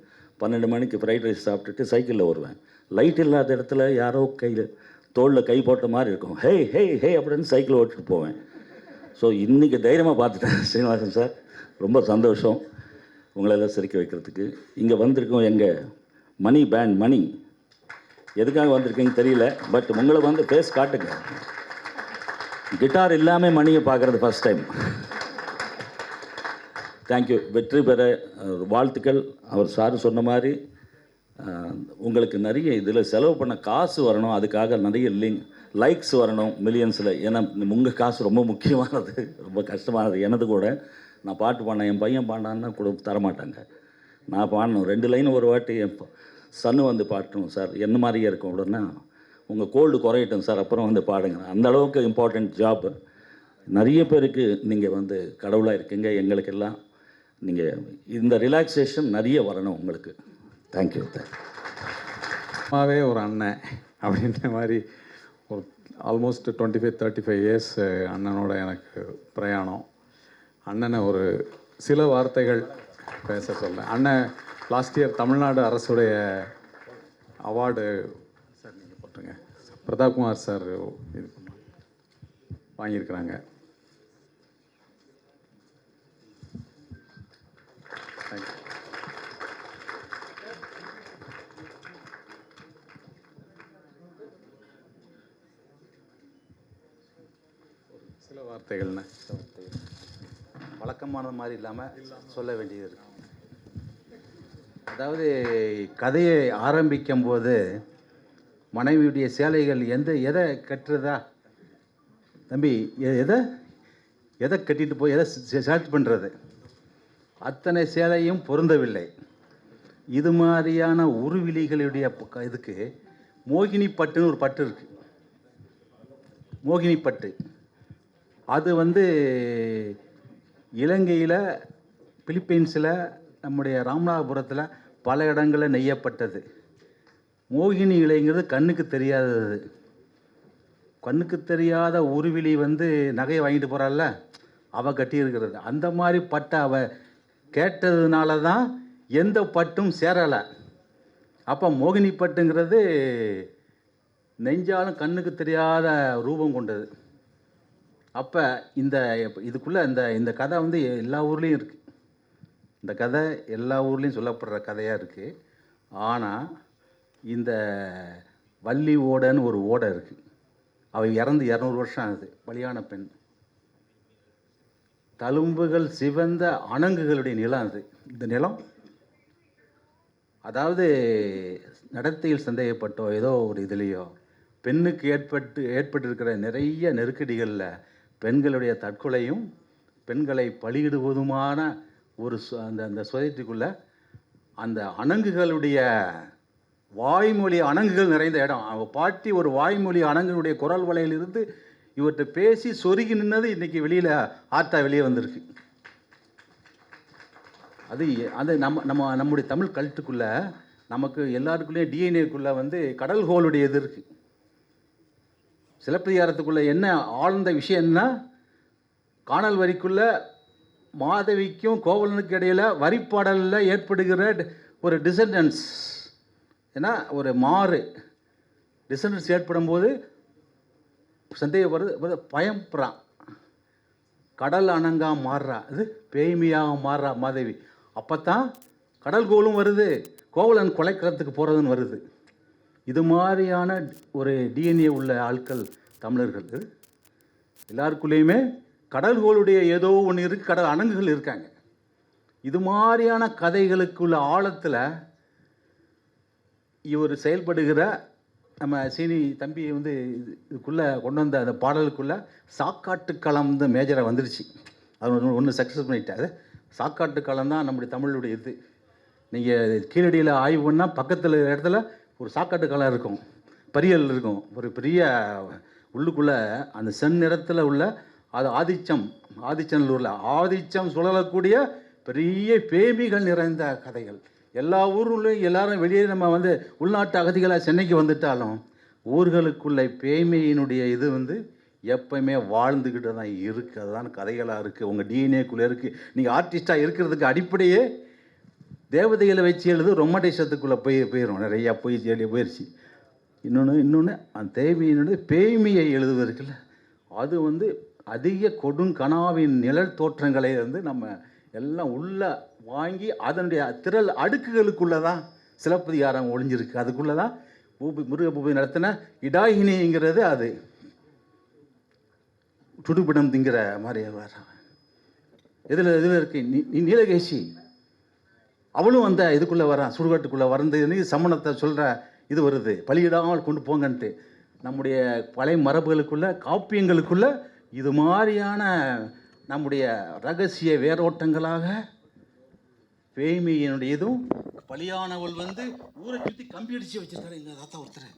12 மணிக்கு ஃப்ரைட் ரைஸ் சாப்பிட்டுட்டு சைக்கிளில் வருவேன். லைட் இல்லாத இடத்துல யாரோ கையில் தோளில் கை போட்ட மாதிரி இருக்கும். ஹே ஹே ஹே அப்படின்னு சைக்கிள் ஓட்டிட்டு போவேன். ஸோ இன்றைக்கி தைரியமாக பார்த்துட்டேன் ஸ்ரீனிவாசன் சார். ரொம்ப சந்தோஷம் உங்களெல்லாம் சிரிக்க வைக்கிறதுக்கு. இங்கே வந்திருக்கோம் எங்கள் மணி பேண்ட். மணி எதுக்காக வந்திருக்கீங்க தெரியல, பட் உங்களை வந்து ஃபேஸ் காட்டுங்க. கிட்டார் இல்லாமல் மணியை பார்க்குறது ஃபஸ்ட் டைம். தேங்க்யூ. வெற்றி பெற வாழ்த்துக்கள். அவர் சார் சொன்ன மாதிரி உங்களுக்கு நிறைய இதில் செலவு பண்ண காசு வரணும், அதுக்காக நிறைய லைக்ஸ் வரணும் மில்லியன்ஸில். ஏன்னா உங்கள் காசு ரொம்ப முக்கியமானது, ரொம்ப கஷ்டமானது. எனது கூட நான் பாட்டு பாடினேன், என் பையன் பாண்டான்னா கூட தரமாட்டாங்க. நான் பாடணும் 2 லைன் ஒரு வாட்டி என் சன்னு வந்து பாட்டணும் சார், என்ன மாதிரியே இருக்கும் அப்படின்னா உங்கள் கோல்டு குறையட்டும் சார் அப்புறம் வந்து பாடுங்க. அந்த அளவுக்கு இம்பார்ட்டண்ட் ஜாப். நிறைய பேருக்கு நீங்கள் வந்து கடவுளாக இருக்கீங்க. எங்களுக்கெல்லாம் நீங்கள் இந்த ரிலாக்ஸேஷன் நிறைய வரணும் உங்களுக்கு. தேங்க்யூ. அம்மாவே ஒரு அண்ணன் அப்படின்ற மாதிரி ஒரு ஆல்மோஸ்ட் 25-35 இயர்ஸ் அண்ணனோட எனக்கு பிரயாணம். அண்ணனை ஒரு சில வார்த்தைகள் பேச சொல்கிறேன். அண்ணன் லாஸ்ட் இயர் தமிழ்நாடு அரசுடைய அவார்டு சார் நீங்கள் போட்டுருங்க, பிரதாப்குமார் சார் இது வாங்கியிருக்கிறாங்க. தேங்க்யூ. சில வார்த்தைகள்ண்ணே. வழக்கமானது மாதிரி இல்லாமல் சொல்ல வேண்டியது இருக்கு. அதாவது கதையை ஆரம்பிக்கும் போது மனைவியுடைய சேலைகள் எதை கட்டுறதா தம்பி, எதை கட்டிட்டு போய் எதை செலக்ட் பண்ணுறது, அத்தனை சேலையும் பொருந்தவில்லை. இது மாதிரியான உருவிலிகளுடைய இதுக்கு மோகினி பட்டுன்னு ஒரு பட்டு இருக்குது. மோகினி பட்டு அது வந்து இலங்கையில், பிலிப்பைன்ஸில், நம்முடைய ராமநாதபுரத்தில் பல இடங்களில் நெய்யப்பட்டது. மோகினி இலைங்கிறது கண்ணுக்கு தெரியாதது. கண்ணுக்கு தெரியாத உருவிலி வந்து நகையை வாங்கிட்டு போகிறாள்ல, அவள் கட்டியிருக்கிறது. அந்த மாதிரி பட்டை அவள் கேட்டதுனால தான் எந்த பட்டும் சேரலை. அப்போ மோகினி பட்டுங்கிறது நெஞ்சாலும் கண்ணுக்கு தெரியாத ரூபம் கொண்டது. அப்போ இதுக்குள்ளே இந்த கதை வந்து எல்லா ஊர்லேயும் இருக்குது. இந்த கதை எல்லா ஊர்லேயும் சொல்லப்படுற கதையாக இருக்குது. ஆனால் இந்த வள்ளி ஓடைன்னு ஒரு ஓடை இருக்குது. அவள் இறந்து 200 வருஷம் ஆகுது. பலியான பெண். தழும்புகள் சிவந்த அணங்குகளுடைய நிலம் அது. இந்த நிலம் அதாவது நடத்தையில் சந்தேகப்பட்டோ ஏதோ ஒரு இதுலேயோ பெண்ணுக்கு ஏற்பட்டிருக்கிற நிறைய நெருக்கடிகளில் பெண்களுடைய தற்கொலையும் பெண்களை பலியிடுவதுமான ஒரு அந்த சொசைட்டிக்குள்ளே அந்த அணங்குகளுடைய வாய்மொழி அணங்குகள் நிறைந்த இடம். அவள் பாட்டி ஒரு வாய்மொழி அணங்குகளுடைய குரல் வலையிலிருந்து இவர்கிட்ட பேசி சொருகி நின்னது இன்றைக்கி வெளியில் வெளியே வந்திருக்கு. அது நம்முடைய தமிழ் கல்ட்டுக்குள்ளே நமக்கு எல்லாருக்குள்ளேயும் டிஎன்ஏக்குள்ளே வந்து கடல் ஹோலுடைய இது இருக்குது. சிலப்பதிகாரத்துக்குள்ளே என்ன ஆழ்ந்த விஷயம்னா, காணல் வரிக்குள்ளே மாதவிக்கும் கோவலனுக்கு இடையில் வரிப்பாடலில் ஏற்படுகிற ஒரு டிசண்டன்ஸ், ஏன்னா ஒரு டிசண்டன்ஸ் ஏற்படும் போது சந்தேகப்படுறது, பயப்படுறான். கடல் அணங்கா மாறுறா, இது பேய்மையாக மாறுறா மாதவி. அப்போ தான் கடல் கோலும் வருது, கோவலன் கொலைக்கிறதுக்கு போகிறதுன்னு வருது. இது மாதிரியான ஒரு டிஎன்ஏ உள்ள ஆட்கள் தமிழர்கள். எல்லாருக்குள்ளேயுமே கடல்களுடைய ஏதோ ஒன்று இருக்குது, கடல் அணங்குகள் இருக்காங்க. இது மாதிரியான கதைகளுக்குள்ள ஆழத்தில் இவர் செயல்படுகிற நம்ம சீனி தம்பி வந்து இதுக்குள்ளே கொண்டு வந்த அந்த பாடலுக்குள்ளே சாக்காட்டு களம் வந்து மேஜராக வந்துருச்சு. அது ஒன்று சக்ஸஸ் பண்ணிட்டாரு. சாக்காட்டு களம் தான் நம்முடைய தமிழுடைய இது. நீங்கள் கீழடியில் ஆய்வு பண்ணால் பக்கத்தில் இடத்துல ஒரு சாக்காட்டு களம் இருக்கும், பரியல் இருக்கும், ஒரு பெரிய உள்ளுக்குள்ளே அந்த செந்நிறத்தில் உள்ள அது ஆதிச்சநல்லூரில் ஆதிச்சம் சுழலக்கூடிய பெரிய பேமிகள் நிறைந்த கதைகள். எல்லா ஊர்லேயும் எல்லாரும் வெளியே நம்ம வந்து உள்நாட்டு அகதிகளாக சென்னைக்கு வந்துட்டாலும் ஊர்களுக்குள்ள பேமையினுடைய இது வந்து எப்பயுமே வாழ்ந்துக்கிட்டு தான் இருக்குது. அதுதான் கதைகளாக இருக்குது, உங்கள் டிஎன்ஏக்குள்ளே இருக்குது. நீங்கள் ஆர்டிஸ்டாக இருக்கிறதுக்கு அடிப்படையே தேவதைகளை வச்சு எழுது ரொமாட்டிசத்துக்குள்ளே போயிடும், நிறையா போயிடுச்சு. இன்னொன்று அந்த தேவையினுடைய பேய்மையை எழுதுவதற்குல்ல அது வந்து அதிக கொடுங்கனாவின் நிழல் தோற்றங்களை வந்து நம்ம எல்லாம் உள்ள வாங்கி அதனுடைய திரள் அடுக்குகளுக்குள்ளே தான் சிலப்பதிகாரம் ஒளிஞ்சிருக்கு. அதுக்குள்ளே தான் முருகபூபதி நடத்தின இடாகினிங்கிறது அது துடுப்பிடம் திங்கிற மாதிரி வர இதில் இருக்கு. நீலகேசி அவளும் அந்த இதுக்குள்ளே வரான், சுடுகாட்டுக்குள்ளே வந்து சமணத்தை சொல்கிற இது வருது, பலியிடாமல் கொண்டு போங்கன்ட்டு. நம்முடைய பழைய மரபுகளுக்குள்ள காப்பியங்களுக்குள்ள இது மாதிரியான நம்முடைய ரகசிய வேரோட்டங்களாக பேய்மையினுடைய இதுவும் பலியானவள் வந்து ஊரை சுற்றி கம்பி அடித்து வச்சிருக்காரு எங்கள் தாத்தா ஒருத்தர்.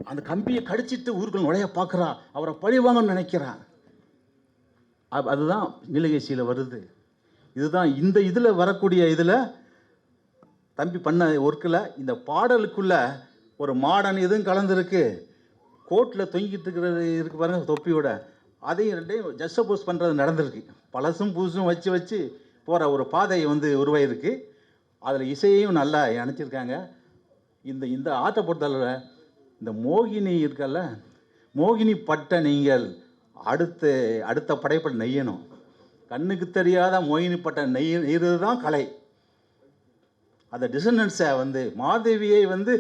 அந்த கம்பியை கடிச்சிட்டு ஊருக்குள் நுழைய பார்க்குறா, அவரை பழி வாங்கன்னு நினைக்கிறான். அதுதான் நீலகேசியில் வருது. இதுதான் இந்த இதில் வரக்கூடிய இதில் தம்பி பண்ண ஒர்க்கில் இந்த பாடலுக்குள்ளே ஒரு மாடர்ன் இதுவும் கலந்துருக்கு. கோட்டில் தொங்கிட்டு இருக்கிறது இருக்குது பாருங்கள் தொப்பியோட, அதையும் ரெண்டையும் ஜஸ்டபோஸ் பண்ணுறது நடந்திருக்கு. பழசும் புதுசும் வச்சு போகிற ஒரு பாதை வந்து உருவாயிருக்கு. அதில் இசையையும் நல்லா அணைச்சிருக்காங்க. இந்த ஆட்டை பொறுத்தளவு இந்த மோகினி இருக்கல்ல, மோகினி பட்டை நீங்கள் அடுத்த படைப்பில் நெய்யணும். கண்ணுக்கு தெரியாத மோகினி பட்டை நெய்கிறது தான் கலை. அந்த டிசனன்ஸை வந்து மாதேவியை வந்து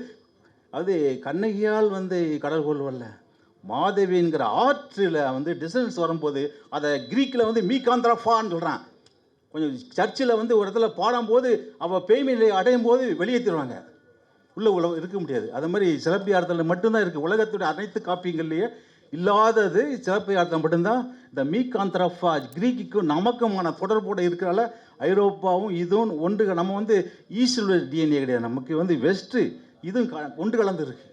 அது கண்ணகியால் வந்து கடல் கொள்வல்ல, மாதேவிங்கிற ஆற்றில் வந்து டிசனன்ஸ் வரும்போது அதை கிரீக்கில் வந்து மீகாந்திராஃபான்னு சொல்கிறான். கொஞ்சம் சர்ச்சில் வந்து ஒரு இடத்துல பாடும்போது அவள் பேய்மையை அடையும் போது வெளியேற்றிடுவாங்க, உள்ள இருக்க முடியாது. அது மாதிரி சிலப்பியார்த்தத்தில் மட்டும்தான் இருக்குது. உலகத்துடைய அனைத்து காப்பியங்கள்லேயே இல்லாதது சிலப்பியார்த்தம் மட்டும்தான். இந்த மீகாந்திராஃபா கிரீக்குக்கும் நமக்குமான தொடர்போடு இருக்கிறனால ஐரோப்பாவும் இதுவும் ஒன்று. நம்ம வந்து ஈஸ்டில் டிஎன்ஏ கிடையாது, நமக்கு வந்து வெஸ்ட்டு இதுவும் ஒன்று கலந்து இருக்கு.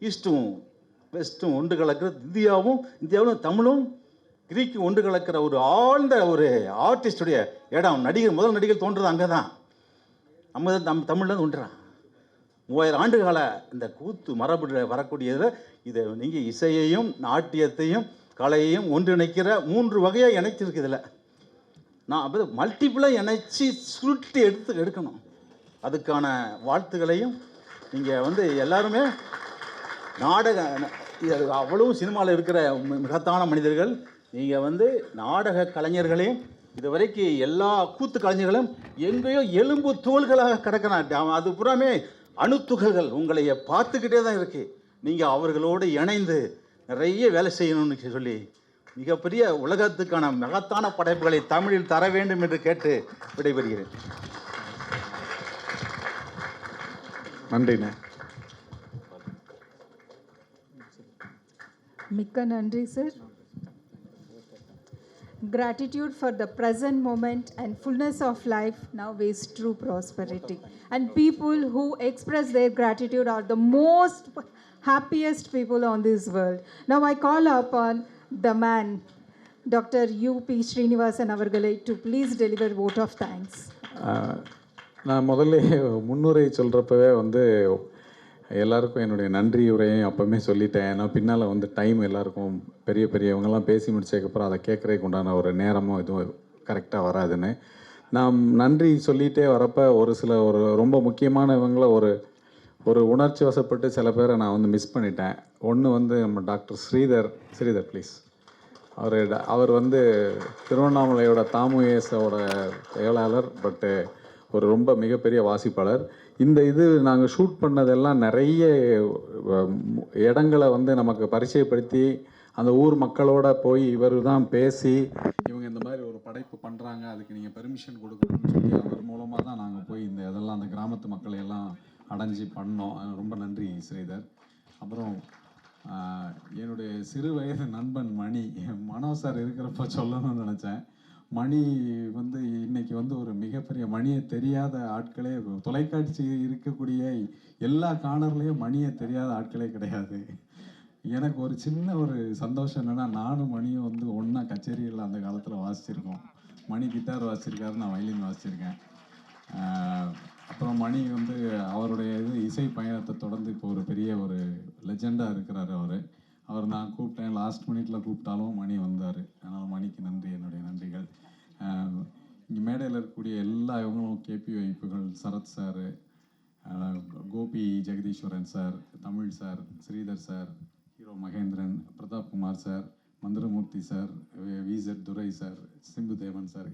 ஈஸ்ட்டும் வெஸ்ட்டும் ஒன்று கலக்கிறது. இந்தியாவும் தமிழும் கிரீக்கும் ஒன்று கலக்கிற ஒரு ஆழ்ந்த ஒரு ஆர்டிஸ்டுடைய இடம். முதல் நடிகர் தோன்றுறது அங்கே தான். நம்ம தமிழில் தோன்றுறான். 3000 ஆண்டுகால இந்த கூத்து மரபு வரக்கூடியதில் இதை நீங்கள் இசையையும் நாட்டியத்தையும் கலையையும் ஒன்றிணைக்கிற 3 வகையாக இணைச்சிருக்கு. இதில் நான் அப்போ மல்டிப்புளாக இணைச்சி சுருட்டி எடுக்கணும். அதுக்கான வாழ்த்துக்களையும் நீங்கள் வந்து எல்லாருமே அவ்வளவும் சினிமாவில் இருக்கிற மகத்தான மனிதர்கள். நீங்கள் வந்து நாடக கலைஞர்களையும் இதுவரைக்கும் எல்லா கூத்து கலைஞர்களும் எங்கேயோ எலும்பு தோள்களாக கிடக்கிறான். அது புறாமே அணுத்துகள்கள் உங்களை பார்த்துக்கிட்டே தான் இருக்குது. நீங்கள் அவர்களோடு இணைந்து நிறைய வேலை செய்யணும்னு சொல்லி மிகப்பெரிய உலகத்துக்கான மகத்தான படைப்புகளை தமிழில் தர வேண்டும் என்று கேட்டு விடைபெறுகிறேன். நன்றிண்ணே. மிக்க நன்றி sir. Gratitude for the present moment and fullness of life now is true prosperity. And people who express their gratitude are the most happiest people on this world. Now I call upon the man, Dr. U.P. Srinivasan avargalai to please deliver vote of thanks. நான் முதல்ல முன்னுரை சொல்கிறப்பவே வந்து எல்லாருக்கும் என்னுடைய நன்றி உரையும் அப்போவுமே சொல்லிட்டேன். ஏன்னா பின்னால் வந்து டைம் எல்லாருக்கும் பெரியவங்கெல்லாம் பேசி முடிச்சதுக்கப்புறம் அதை கேட்குறதுக்கு உண்டான ஒரு நேரமும் இதுவும் கரெக்டாக வராதுன்னு நான் நன்றி சொல்லிகிட்டே வரப்போ ஒரு ரொம்ப முக்கியமானவங்கள ஒரு உணர்ச்சி வசப்பட்டு சில பேரை நான் வந்து மிஸ் பண்ணிட்டேன். ஒன்று வந்து நம்ம டாக்டர் ஸ்ரீதர் ப்ளீஸ். அவர் வந்து திருவண்ணாமலையோட தாமுயேஸோட செயலாளர், பட்டு ஒரு ரொம்ப மிகப்பெரிய வாசிப்பாளர். இது நாங்கள் ஷூட் பண்ணதெல்லாம் நிறைய இடங்களை வந்து நமக்கு பரிச்சயப்படுத்தி அந்த ஊர் மக்களோட போய் இவர் தான் பேசி இவங்க இந்த மாதிரி ஒரு படைப்பு பண்ணுறாங்க, அதுக்கு நீங்கள் பெர்மிஷன் கொடுக்கணும்னு சொல்லி அவர் மூலமாக தான் நாங்கள் போய் இதெல்லாம் அந்த கிராமத்து மக்களை எல்லாம் அடைஞ்சி பண்ணோம். ரொம்ப நன்றி ஸ்ரீதர். அப்புறம் என்னுடைய சிறு வயது நண்பன் மணி, மனோ சார் இருக்கிறப்ப சொல்லணும்னு நினச்சேன். மணி வந்து இன்னைக்கு வந்து ஒரு மிகப்பெரிய, மணியை தெரியாத ஆட்களே, தொலைக்காட்சி இருக்கக்கூடிய எல்லா கார்னர்லேயும் மணியை தெரியாத ஆட்களே கிடையாது. எனக்கு ஒரு சின்ன ஒரு சந்தோஷம் என்னென்னா, நானும் மணியும் வந்து ஒன்றா கச்சேரியில் அந்த காலத்தில் வாசிச்சிருக்கோம். மணி கிட்டார் வாசிச்சிருக்காரு, நான் வயலின் வாசிச்சிருக்கேன். அப்புறம் மணி வந்து அவருடைய இசை பயணத்தை தொடர்ந்து இப்போ ஒரு பெரிய ஒரு லெஜெண்டாக இருக்கிறாரு. அவர் நான் கூப்பிட்டேன், லாஸ்ட் மினிட்ல கூப்பிட்டாலும் மணி வந்தார். அதனால் மணிக்கு நன்றி, என்னுடைய நன்றிகள். இங்கே மேடையில் இருக்கக்கூடிய எல்லா இவங்களும், கேபி வைப்புகள், Sarath sir, Gopi Jagadeeswaran sir, Tamil sir, Sridhar sir, hero Mahendran, Prathap Kumar sir, Manthiramoorthy sir, விசெட் துரை சார், சிம்பு தேவன் சார்,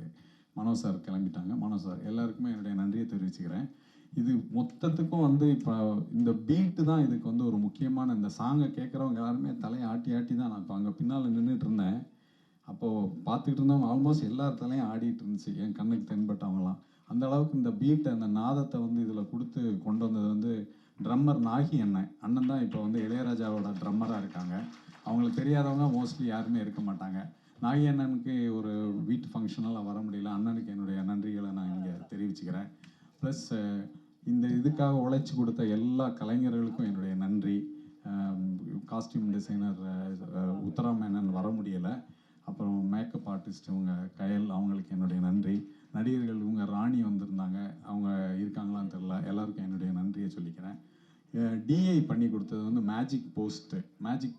மனோ சார் கிளம்பிட்டாங்க. மனோ சார் எல்லாருக்குமே என்னுடைய நன்றியை தெரிவிச்சுக்கிறேன். இது மொத்தத்துக்கும் வந்து இப்போ இந்த பீட்டு தான் இதுக்கு வந்து ஒரு முக்கியமான, இந்த சாங்கை கேட்குறவங்க எல்லாருமே தலையை ஆட்டி ஆட்டி தான், நான் இப்போ அங்கே பின்னால் நின்றுட்டு இருந்தேன். அப்போது பார்த்துக்கிட்டு இருந்தவங்க ஆல்மோஸ்ட் எல்லார் தலையும் ஆடிட்டு இருந்துச்சு, என் கண்ணுக்கு தென்பட்டவங்களாம். அந்த அளவுக்கு இந்த பீட்டை, அந்த நாதத்தை வந்து இதில் கொடுத்து கொண்டு வந்தது வந்து ட்ரம்மர் நாகி அண்ணன் தான் இப்போ வந்து இளையராஜாவோட ட்ரம்மராக இருக்காங்க. அவங்களுக்கு தெரியாதவங்க மோஸ்ட்லி யாருமே இருக்க மாட்டாங்க. நாகி அண்ணனுக்கு ஒரு வீட்டு ஃபங்க்ஷனெல்லாம் வர முடியல, அண்ணனுக்கு என்னுடைய நன்றிகளை நான் இங்கே தெரிவிச்சுக்கிறேன். ப்ளஸ் இந்த இதுக்காக உழைச்சி கொடுத்த எல்லா கலைஞர்களுக்கும் என்னுடைய நன்றி. காஸ்டியூம் டிசைனர் உத்தரா மேனன் வர முடியலை. அப்புறம் மேக்கப் ஆர்டிஸ்ட் இவங்க கயல், அவங்களுக்கு என்னுடைய நன்றி. நடிகர்கள் இவங்க ராணி வந்திருந்தாங்க, அவங்க இருக்காங்களான்னு தெரில. எல்லாருக்கும் என்னுடைய நன்றியை சொல்லிக்கிறேன். டிஐ பண்ணி கொடுத்தது வந்து மேஜிக்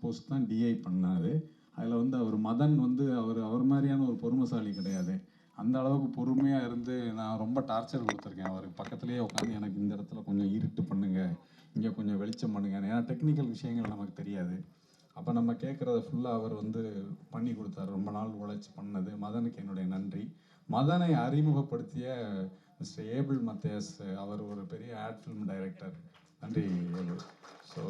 போஸ்ட் தான் டிஐ பண்ணாது. அதில் வந்து அவர் மதன் வந்து அவர் மாதிரியான ஒரு பொறுமைசாலி கிடையாது. அந்த அளவுக்கு பொறுமையாக இருந்து நான் ரொம்ப டார்ச்சர் கொடுத்துருக்கேன். அவருக்கு பக்கத்துலேயே உட்காந்து எனக்கு இந்த இடத்துல கொஞ்சம் இருட்டு பண்ணுங்கள், இங்கே கொஞ்சம் வெளிச்சம் பண்ணுங்க, ஏன்னா டெக்னிக்கல் விஷயங்கள் நமக்கு தெரியாது. அப்போ நம்ம கேட்குறத ஃபுல்லாக அவர் வந்து பண்ணி கொடுத்தாரு. ரொம்ப நாள் உழைச்சி பண்ணது. மதனுக்கு என்னுடைய நன்றி. மதனை அறிமுகப்படுத்திய மிஸ்டர் ஏபிள் மத்தேஸ், அவர் ஒரு பெரிய ஆட் ஃபிலிம் டைரக்டர். நன்றி ஏபிள். ஸோ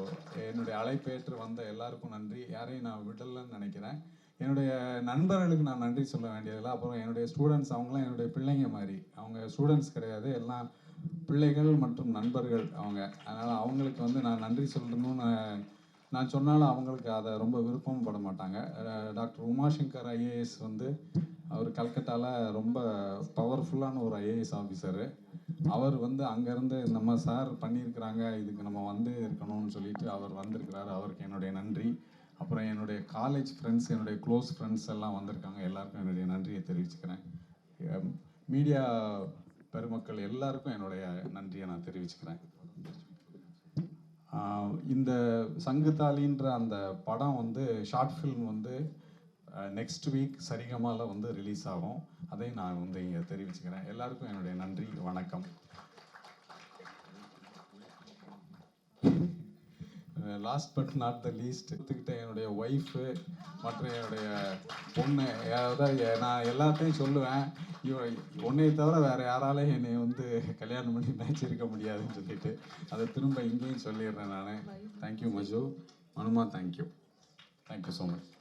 என்னுடைய அழைப்பேற்று வந்த எல்லாருக்கும் நன்றி. யாரையும் நான் விடலைன்னு நினைக்கிறேன். என்னுடைய நண்பர்களுக்கு நான் நன்றி சொல்ல வேண்டியதில்லை. அப்புறம் என்னுடைய ஸ்டூடெண்ட்ஸ், அவங்களாம் என்னுடைய பிள்ளைங்க மாதிரி. அவங்க ஸ்டூடெண்ட்ஸ் கிடையாது, எல்லாம் பிள்ளைகள் மற்றும் நண்பர்கள் அவங்க. அதனால் அவங்களுக்கு வந்து நான் நன்றி சொல்லணும்னு நான் சொன்னாலும் அவங்களுக்கு அதை ரொம்ப விருப்பமும் பட மாட்டாங்க. டாக்டர் உமாசங்கர் ஐஏஎஸ் வந்து அவர் கல்கட்டாவில் ரொம்ப பவர்ஃபுல்லான ஒரு ஐஏஎஸ் ஆஃபீஸரு. அவர் வந்து அங்கேருந்து நம்ம சார் பண்ணியிருக்கிறாங்க, இதுக்கு நம்ம வந்து இருக்கணும்னு சொல்லிட்டு அவர் வந்திருக்கிறாரு. அவருக்கு என்னுடைய நன்றி. அப்புறம் என்னுடைய காலேஜ் ஃப்ரெண்ட்ஸ், என்னுடைய க்ளோஸ் ஃப்ரெண்ட்ஸ் எல்லாம் வந்திருக்காங்க. எல்லாருக்கும் என்னுடைய நன்றியை தெரிவிச்சுக்கிறேன். மீடியா பெருமக்கள் எல்லாருக்கும் என்னுடைய நன்றியை நான் தெரிவிச்சுக்கிறேன். இந்த சங்குதாலின்ற அந்த படம் வந்து ஷார்ட் ஃபில்ம் வந்து நெக்ஸ்ட் வீக் சரிகமால வந்து ரிலீஸ் ஆகும். அதை நான் வந்து இங்கே தெரிவிச்சுக்கிறேன். எல்லாருக்கும் என்னுடைய நன்றி, வணக்கம். Last but not the least, ஒத்துக்கிட்ட என்னுடைய ஒய்ஃபு மற்றும் என்னுடைய பொண்ணு, அதாவது நான் எல்லாத்தையும் சொல்லுவேன், உன்னையை தவிர வேறு யாராலையும் என்னை வந்து கல்யாணம் பண்ணி நினச்சிருக்க முடியாதுன்னு சொல்லிட்டு அதை திரும்ப இங்கேயும் சொல்லிடுறேன் நான். தேங்க்யூ மஜு, மனுமா, தேங்க்யூ ஸோ மச்.